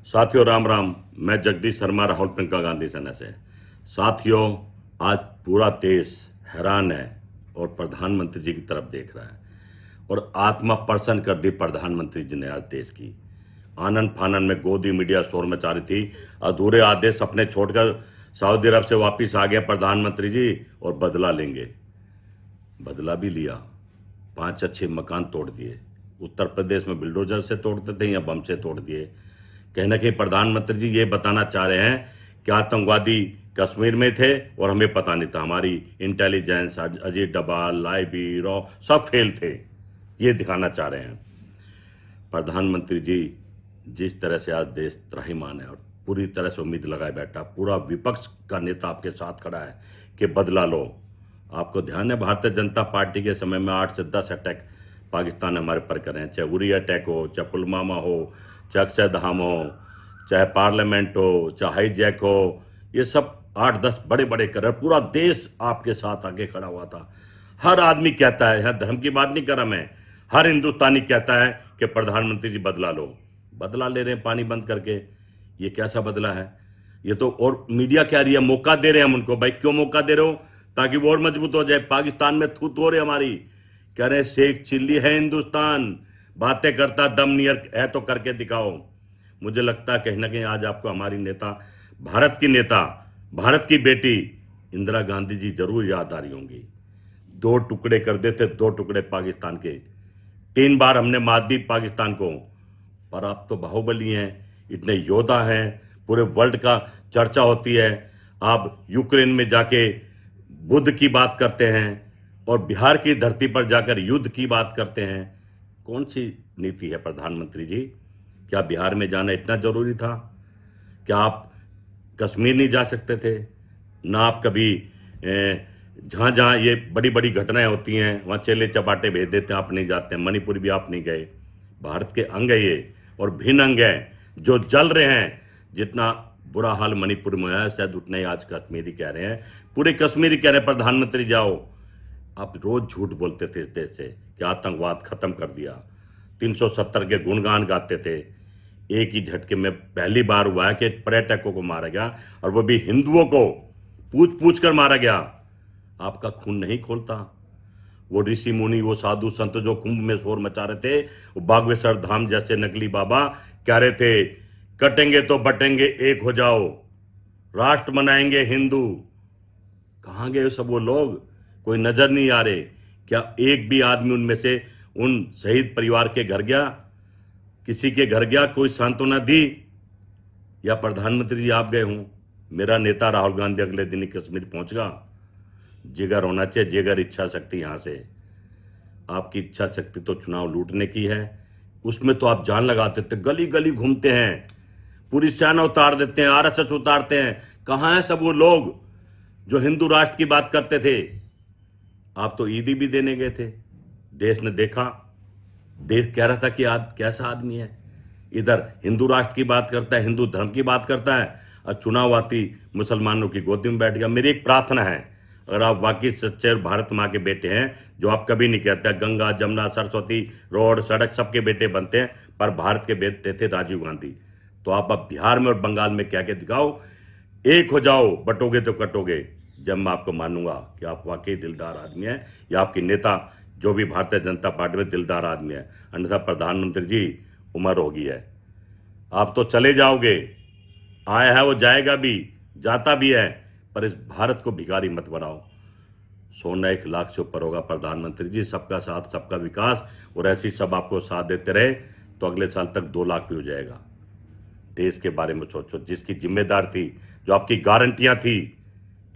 साथियों राम राम। मैं जगदीश शर्मा, राहुल प्रियंका गांधी सेना से। साथियों, आज पूरा देश हैरान है और प्रधानमंत्री जी की तरफ देख रहा है और आत्मा प्रसन्न कर दी प्रधानमंत्री जी ने आज देश की। आनंद फानन में गोदी मीडिया शोर मचा रही थी। अधूरे आदेश अपने छोड़कर सऊदी अरब से वापिस आ गए प्रधानमंत्री जी और बदला लेंगे। बदला भी लिया, 5 अच्छे मकान तोड़ दिए। उत्तर प्रदेश में बुलडोजर से तोड़ते थे या बम से तोड़ दिए। कहीं ना कहीं प्रधानमंत्री जी ये बताना चाह रहे हैं कि आतंकवादी कश्मीर में थे और हमें पता नहीं था। हमारी इंटेलिजेंस, अजीत डोभाल, लाइबी, रॉ सब फेल थे, ये दिखाना चाह रहे हैं। प्रधानमंत्री जी जिस तरह से आज देश त्राहिमाम है और पूरी तरह से उम्मीद लगाए बैठा, पूरा विपक्ष का नेता आपके साथ खड़ा है कि बदला लो। आपको ध्यान है भारतीय जनता पार्टी के समय में 8 से 10 अटैक पाकिस्तान ने हमारे पर करे हैं, चाहे उरी अटैक हो, चाहे पुलवामा हो, चाहे अक्षरधाम हो, चाहे पार्लियामेंट हो, चाहे हाईजैक हो। ये सब 8-10 बड़े बड़े कर, पूरा देश आपके साथ आगे खड़ा हुआ था। हर आदमी कहता है, यहाँ धर्म की बात नहीं कर रहा मैं, हर हिंदुस्तानी कहता है कि प्रधानमंत्री जी बदला लो। बदला ले रहे हैं पानी बंद करके। ये कैसा बदला है ये तो? और मीडिया कह रही है मौका दे रहे हैं हम उनको। भाई क्यों मौका दे रहे हो? ताकि वो और मजबूत हो जाए। पाकिस्तान में थू हो रहे हमारी, कह रहे शेख चिल्ली है हिंदुस्तान, बातें करता दम नियर है तो करके दिखाओ। मुझे लगता है कहीं ना कहीं आज आपको हमारी नेता, भारत की नेता, भारत की बेटी इंदिरा गांधी जी जरूर याद आ रही होंगी। 2 टुकड़े कर देते, 2 टुकड़े पाकिस्तान के। 3 बार हमने मात दी पाकिस्तान को, पर आप तो बाहुबली हैं, इतने योद्धा हैं, पूरे वर्ल्ड का चर्चा होती है। आप यूक्रेन में जाके बुद्ध की बात करते हैं और बिहार की धरती पर जाकर युद्ध की बात करते हैं। कौन सी नीति है प्रधानमंत्री जी? क्या बिहार में जाना इतना जरूरी था? क्या आप कश्मीर नहीं जा सकते थे? ना आप कभी जहाँ जहाँ ये बड़ी बड़ी घटनाएं होती हैं वहाँ चेले चपाटे भेज देते हैं, आप नहीं जाते हैं। मणिपुर भी आप नहीं गए। भारत के अंग है ये और भिन्न अंग है जो जल रहे हैं। जितना बुरा हाल मणिपुर में है शायद उतना ही आज कश्मीरी कह रहे हैं, पूरे कश्मीरी कह रहे हैं प्रधानमंत्री जाओ। आप रोज झूठ बोलते थे इस देश से कि आतंकवाद खत्म कर दिया, 370 के गुणगान गाते थे। एक ही झटके में पहली बार हुआ है कि पर्यटकों को मारा गया और वो भी हिंदुओं को पूछ पूछ कर मारा गया। आपका खून नहीं खोलता? वो ऋषि मुनि, वो साधु संत जो कुंभ में शोर मचा रहे थे, वो बागेश्वर धाम जैसे नकली बाबा कह रहे थे कटेंगे तो बटेंगे एक हो जाओ, राष्ट्र बनाएंगे हिंदू। कहाँ गए सब वो लोग? कोई नजर नहीं आ रहे। क्या एक भी आदमी उनमें से उन शहीद परिवार के घर गया? किसी के घर गया? कोई सांत्वना दी? या प्रधानमंत्री जी आप गए हों? मेरा नेता राहुल गांधी अगले दिन ही कश्मीर पहुंचगा। जिगर होना चाहिए, जिगर, इच्छा शक्ति। यहां से आपकी इच्छा शक्ति तो चुनाव लूटने की है, उसमें तो आप जान लगाते थे। गली गली घूमते हैं, पूरी सेना उतार देते हैं, आरएसएस उतारते हैं। कहां है सब वो लोग जो हिंदू राष्ट्र की बात करते थे? आप तो ईदी भी देने गए थे। देश ने देखा, देश कह रहा था कि कैसा आदमी है, इधर हिंदू राष्ट्र की बात करता है, हिंदू धर्म की बात करता है, और चुनाव आती मुसलमानों की गोदी में बैठ गया। मेरी एक प्रार्थना है, अगर आप वाकई सच्चे भारत माँ के बेटे हैं, जो आप कभी नहीं कहते, गंगा जमुना सरस्वती रोड सड़क सबके बेटे बनते हैं, पर भारत के बेटे थे राजीव गांधी। तो आप अब बिहार में और बंगाल में कह के दिखाओ, एक हो जाओ, बटोगे तो कटोगे। जब मैं आपको मानूंगा कि आप वाकई दिलदार आदमी हैं, या आपकी नेता जो भी भारतीय जनता पार्टी में दिलदार आदमी है। अन्यथा प्रधानमंत्री जी उम्र होगी है, आप तो चले जाओगे। आया है वो जाएगा भी, जाता भी है, पर इस भारत को भिखारी मत बनाओ। सोना 1 लाख से ऊपर होगा प्रधानमंत्री जी। सबका साथ सबका विकास, और ऐसी सब आपको साथ देते रहे तो अगले साल तक 2 लाख भी हो जाएगा। देश के बारे में सोचो, जिसकी जिम्मेदार थी, जो आपकी गारंटियां थी,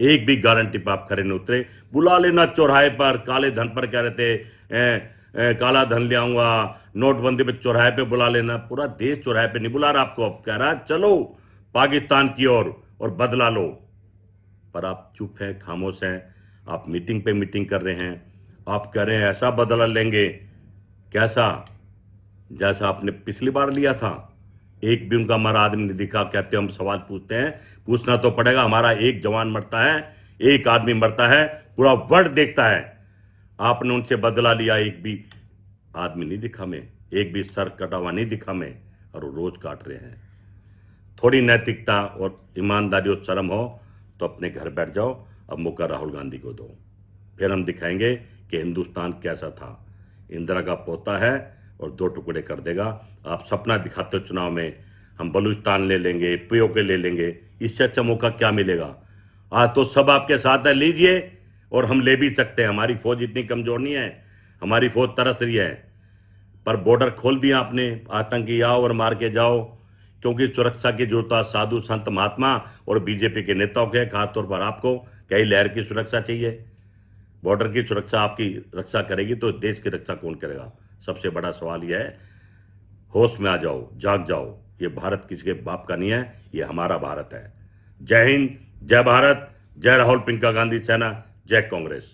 एक भी गारंटी पर आप खड़े नहीं उतरे। बुला लेना चौराहे पर, काले धन पर कह रहे थे काला धन ले आऊंगा, नोटबंदी पे चौराहे पे बुला लेना। पूरा देश चौराहे पे नहीं बुला रहा आपको, अब कह रहा है चलो पाकिस्तान की ओर और बदला लो। पर आप चुप हैं, खामोश हैं। आप मीटिंग पे मीटिंग कर रहे हैं, आप कह रहे हैं ऐसा बदला लेंगे। कैसा? जैसा आपने पिछली बार लिया था। एक भी उनका हमारा आदमी नहीं दिखा। कहते हम सवाल पूछते हैं, पूछना तो पड़ेगा। हमारा एक जवान मरता है, एक आदमी मरता है, पूरा वर्ल्ड देखता है। आपने उनसे बदला लिया, एक भी आदमी नहीं दिखा मैं, एक भी सर कटा हुआ नहीं दिखा मैं, और वो रोज काट रहे हैं। थोड़ी नैतिकता और ईमानदारी और शर्म हो तो अपने घर बैठ जाओ। अब मौका राहुल गांधी को दो, फिर हम दिखाएंगे कि हिंदुस्तान कैसा था। इंदिरा का पोता है और 2 टुकड़े कर देगा। आप सपना दिखाते हो चुनाव में हम बलूचिस्तान ले लेंगे, पीओके ले लेंगे, इससे अच्छा मौका क्या मिलेगा। आज तो सब आपके साथ है, लीजिए, और हम ले भी सकते हैं। हमारी फौज इतनी कमजोर नहीं है, हमारी फौज तरस रही है, पर बॉर्डर खोल दिया आपने। आतंकी आओ और मार के जाओ, क्योंकि सुरक्षा की जरूरत साधु संत महात्मा और बीजेपी के नेताओं के, खासतौर पर आपको कई लहर की सुरक्षा चाहिए। बॉर्डर की सुरक्षा आपकी रक्षा करेगी तो देश की रक्षा कौन करेगा। सबसे बड़ा सवाल यह है, होश में आ जाओ, जाग जाओ। ये भारत किसी के बाप का नहीं है, ये हमारा भारत है। जय हिंद, जय भारत, जय राहुल प्रियंका गांधी सेना, जय कांग्रेस।